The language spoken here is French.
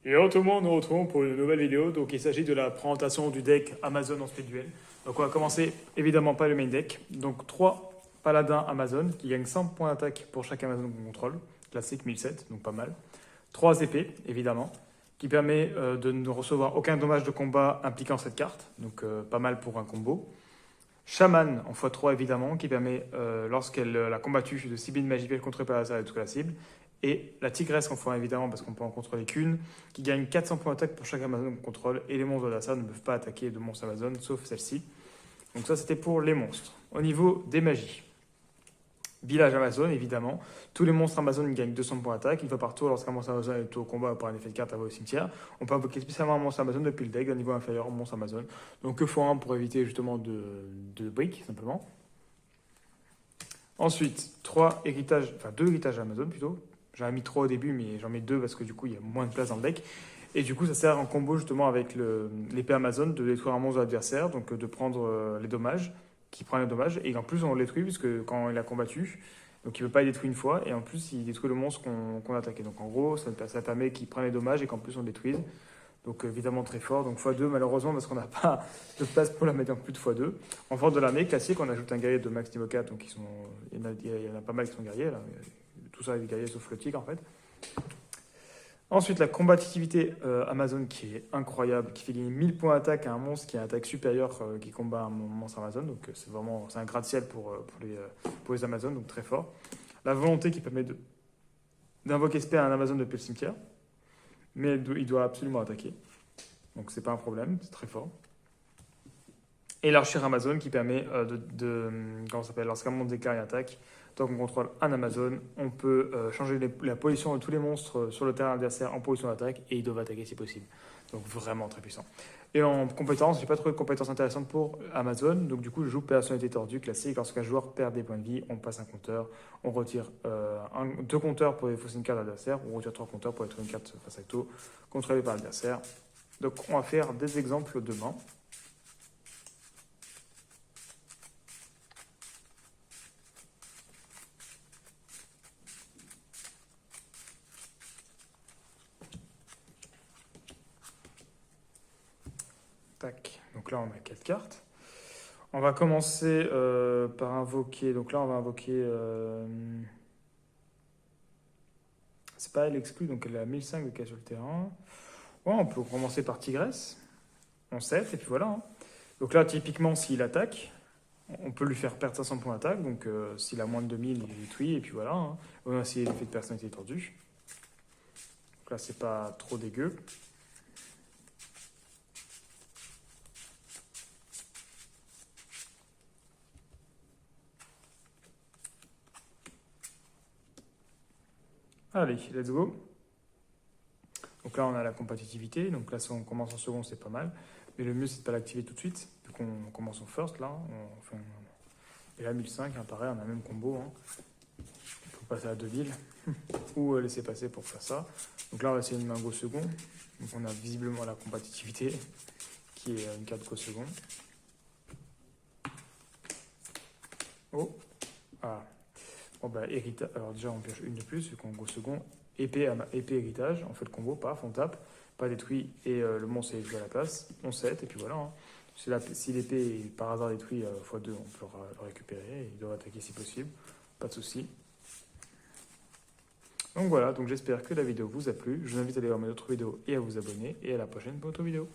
Et alors tout le monde, nous retrouvons pour une nouvelle vidéo. Donc il s'agit de la présentation du deck Amazon en speed duel. Donc on va commencer évidemment par le main deck. Donc 3 paladins Amazon qui gagnent 100 points d'attaque pour chaque Amazon qu'on contrôle. Classique 1007, donc pas mal. 3 épées évidemment, qui permet de ne recevoir aucun dommage de combat impliquant cette carte. Donc pas mal pour un combo. Shaman en x3 évidemment, qui permet, lorsqu'elle l'a combattu, de cibler une magie contre par hasard et toute la cible. Et la tigresse en x1 évidemment, parce qu'on peut en contrôler qu'une, qui gagne 400 points d'attaque pour chaque Amazon qu'on contrôle. Et les monstres de l'adversaire ne peuvent pas attaquer de monstres Amazon, sauf celle-ci. Donc ça, c'était pour les monstres. Au niveau des magies, village Amazon évidemment. Tous les monstres Amazon gagnent 200 points d'attaque. Une fois par tour, lorsqu'un monstre Amazon est au combat par un effet de carte à au cimetière, on peut invoquer spécialement un monstre Amazon depuis le deck d'un niveau inférieur au monstre Amazon. Donc que x1 pour éviter justement de briques, simplement. Ensuite, 2 héritages Amazon plutôt. J'en ai mis 3 au début, mais j'en mets 2 parce que du coup, il y a moins de place dans le deck. Et du coup, ça sert en combo justement avec l'épée Amazon de détruire un monstre de l'adversaire, donc de prendre les dommages, qui prend les dommages. Et en plus, on le détruit, puisque quand il a combattu, donc il ne peut pas être détruit une fois, et en plus, il détruit le monstre qu'on a attaqué. Donc en gros, ça permet qu'il prenne les dommages et qu'en plus, on le détruise. Donc évidemment très fort. Donc x2 malheureusement parce qu'on n'a pas de place pour la mettre en plus de x2. En force de l'armée classique, on ajoute un guerrier de max niveau 4. Donc il y en a pas mal qui sont guerriers là. Tout ça est des guerriers sauf le tigre en fait. Ensuite la combativité Amazon qui est incroyable, qui fait gagner 1000 points d'attaque à un monstre qui a une attaque supérieure qui combat un monstre Amazon. Donc c'est un gratte-ciel pour les Amazones, donc très fort. La volonté qui permet d'invoquer spell à un Amazon depuis le cimetière. Mais il doit absolument attaquer. Donc c'est pas un problème, c'est très fort. Et l'archer Amazon qui permet comment ça s'appelle, lorsqu'un monstre déclare une attaque, tant qu'on contrôle un Amazon, on peut changer la position de tous les monstres sur le terrain adversaire en position d'attaque et ils doivent attaquer si possible. Donc vraiment très puissant. Et en compétences, j'ai pas trouvé de compétences intéressantes pour Amazon. Donc du coup, je joue personnalité tordue classique. Lorsqu'un joueur perd des points de vie, on passe un compteur, on retire 2 compteurs pour défausser une carte adversaire, on retire 3 compteurs pour être une carte face à tout contrôlée par l'adversaire. Donc on va faire des exemples demain. Tac. Donc là, on a 4 cartes. On va commencer par invoquer. Donc là, on va invoquer. C'est pas elle exclue, donc elle a 1005 de cas sur le terrain. Ouais, on peut commencer par Tigresse. On 7, et puis voilà. Hein. Donc là, typiquement, s'il attaque, on peut lui faire perdre 500 points d'attaque. Donc s'il a moins de 2000, il est détruit, et puis voilà. Hein. On a aussi l'effet de personnalité tordue. Donc là, c'est pas trop dégueu. Allez, let's go. Donc là, on a la compétitivité. Donc là, si on commence en second, c'est pas mal. Mais le mieux, c'est de ne pas l'activer tout de suite. Vu qu'on commence en first, là. Et là, 1005, hein, pareil, on a le même combo. Hein. Il faut passer à 2 villes. Ou laisser passer pour faire ça. Donc là, on va essayer une main go second. Donc on a visiblement la compétitivité, qui est une carte go second. Oh. Ah. Bon, bah, héritage. Alors déjà, on pioche une de plus, vu qu'on go second. Épée héritage, on fait le combo, paf, on tape, pas détruit, et le monstre est joué à la place, on 7, et puis voilà. Hein. Si l'épée est par hasard détruite x2, on peut le récupérer, et il doit attaquer si possible, pas de souci. Donc voilà, donc j'espère que la vidéo vous a plu, je vous invite à aller voir mes autres vidéos et à vous abonner, et à la prochaine pour une autre vidéo.